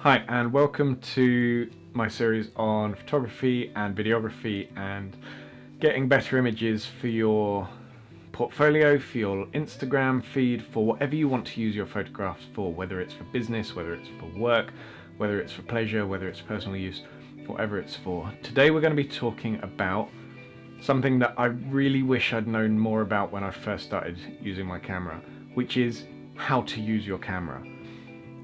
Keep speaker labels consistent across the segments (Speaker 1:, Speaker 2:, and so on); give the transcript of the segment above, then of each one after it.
Speaker 1: Hi, and welcome to my series on photography and videography and getting better images for your portfolio, for your Instagram feed, for whatever you want to use your photographs for, whether it's for business, whether it's for work, whether it's for pleasure, whether it's personal use, whatever it's for. Today we're going to be talking about something that I really wish I'd known more about when I first started using my camera, which is how to use your camera.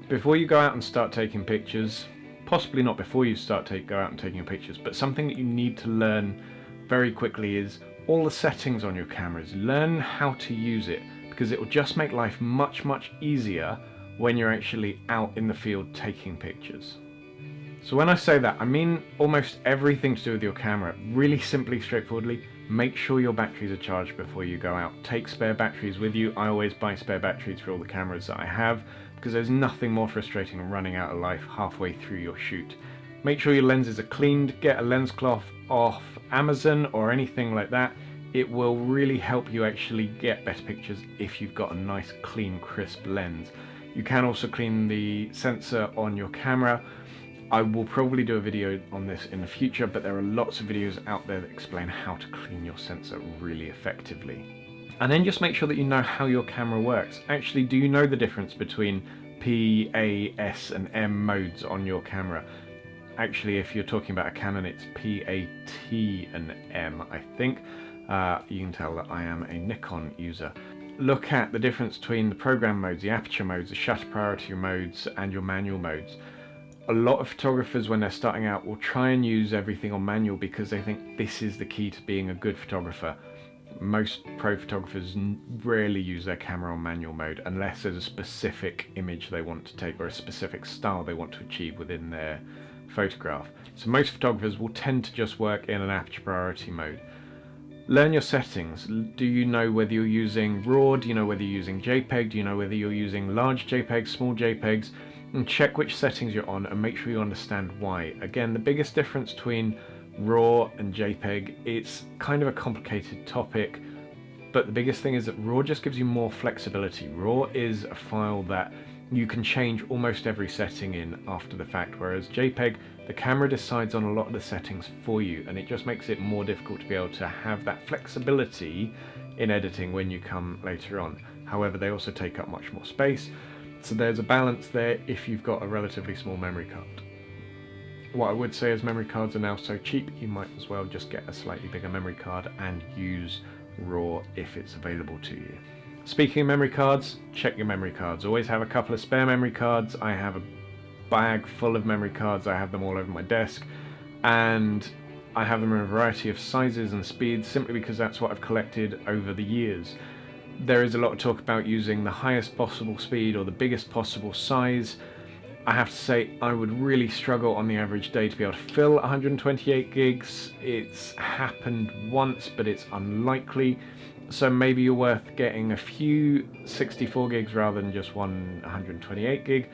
Speaker 1: Before you go out and start taking pictures, possibly not before you go out and taking your pictures, but something that you need to learn very quickly is all the settings on your cameras. Learn how to use it, because it will just make life much easier when you're actually out in the field taking pictures. So when I say that, I mean almost everything to do with your camera. Really simply, straightforwardly, make sure your batteries are charged before you go out. Take spare batteries with you. I always buy spare batteries for all the cameras that I have, because there's nothing more frustrating than running out of life halfway through your shoot. Make sure your lenses are cleaned. Get a lens cloth off Amazon or anything like that. It will really help you actually get better pictures if you've got a nice, clean, crisp lens. You can also clean the sensor on your camera. I will probably do a video on this in the future, but there are lots of videos out there that explain how to clean your sensor really effectively. And then just make sure that you know how your camera works. Actually, do you know the difference between P, A, S and M modes on your camera? Actually, if you're talking about a Canon, it's P, A, T and M, I think. You can tell that I am a Nikon user. Look at the difference between the program modes, the aperture modes, the shutter priority modes and your manual modes. A lot of photographers, when they're starting out, will try and use everything on manual because they think this is the key to being a good photographer. Most pro photographers rarely use their camera on manual mode unless there's a specific image they want to take or a specific style they want to achieve within their photograph. So most photographers will tend to just work in an aperture priority mode. Learn your settings. Do you know whether you're using RAW? Do you know whether you're using JPEG? Do you know whether you're using large JPEGs, small JPEGs? And check which settings you're on and make sure you understand why. Again, the biggest difference between RAW and JPEG, it's kind of a complicated topic, but the biggest thing is that RAW just gives you more flexibility. RAW is a file that you can change almost every setting in after the fact, whereas JPEG, the camera decides on a lot of the settings for you, and it just makes it more difficult to be able to have that flexibility in editing when you come later on. However, they also take up much more space, so there's a balance there if you've got a relatively small memory card. What I would say is memory cards are now so cheap, you might as well just get a slightly bigger memory card and use RAW if it's available to you. Speaking of memory cards, check your memory cards. Always have a couple of spare memory cards. I have a bag full of memory cards. I have them all over my desk, and I have them in a variety of sizes and speeds simply because that's what I've collected over the years. There is a lot of talk about using the highest possible speed or the biggest possible size. I have to say I would really struggle on the average day to be able to fill 128 gigs. It's happened once, but it's unlikely. So maybe you're worth getting a few 64 gigs rather than just one 128 gig.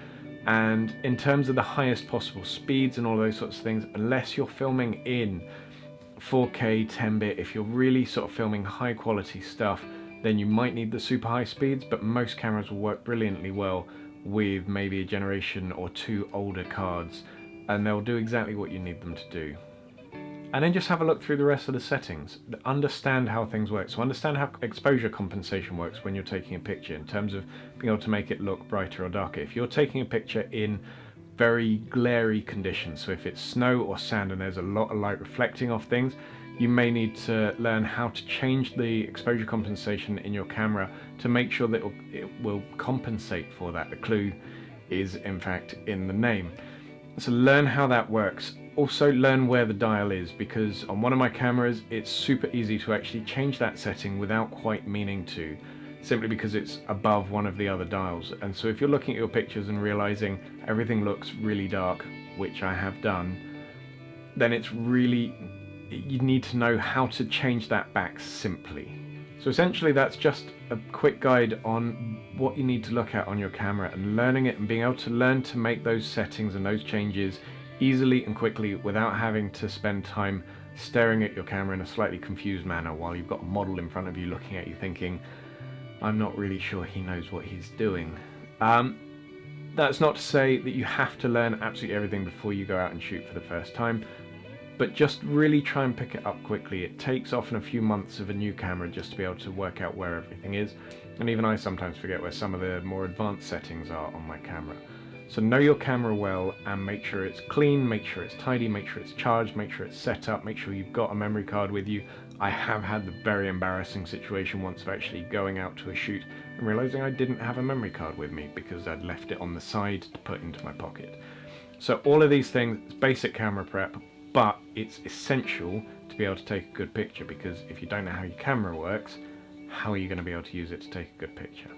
Speaker 1: And in terms of the highest possible speeds and all those sorts of things, unless you're filming in 4K 10-bit, if you're really sort of filming high quality stuff, then you might need the super high speeds, but most cameras will work brilliantly well with maybe a generation or two older cards, and they'll do exactly what you need them to do. And then just have a look through the rest of the settings. Understand how things work. So understand how exposure compensation works when you're taking a picture in terms of being able to make it look brighter or darker. If you're taking a picture in very glary conditions, so if it's snow or sand and there's a lot of light reflecting off things, you may need to learn how to change the exposure compensation in your camera to make sure that it will compensate for that. The clue is in fact in the name. So learn how that works. Also learn where the dial is, because on one of my cameras it's super easy to actually change that setting without quite meaning to, simply because it's above one of the other dials. And so if you're looking at your pictures and realizing everything looks really dark, which I have done, then you need to know how to change that back simply. So essentially that's just a quick guide on what you need to look at on your camera, and learning it and being able to learn to make those settings and those changes easily and quickly without having to spend time staring at your camera in a slightly confused manner while you've got a model in front of you looking at you thinking, I'm not really sure he knows what he's doing. That's not to say that you have to learn absolutely everything before you go out and shoot for the first time, but just really try and pick it up quickly. It takes often a few months of a new camera just to be able to work out where everything is, and even I sometimes forget where some of the more advanced settings are on my camera. So know your camera well and make sure it's clean, make sure it's tidy, make sure it's charged, make sure it's set up, make sure you've got a memory card with you. I have had the very embarrassing situation once of actually going out to a shoot and realizing I didn't have a memory card with me because I'd left it on the side to put into my pocket. So all of these things, it's basic camera prep, but it's essential to be able to take a good picture, because if you don't know how your camera works, how are you going to be able to use it to take a good picture?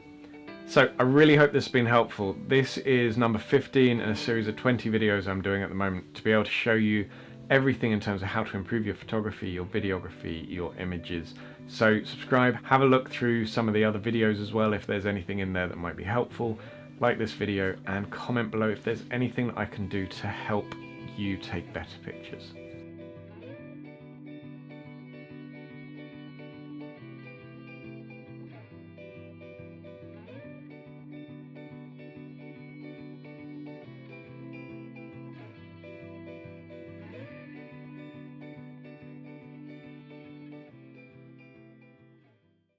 Speaker 1: So I really hope this has been helpful. This is number 15 in a series of 20 videos I'm doing at the moment to be able to show you everything in terms of how to improve your photography, your videography, your images. So subscribe, have a look through some of the other videos as well if there's anything in there that might be helpful. Like this video and comment below if there's anything that I can do to help you take better pictures.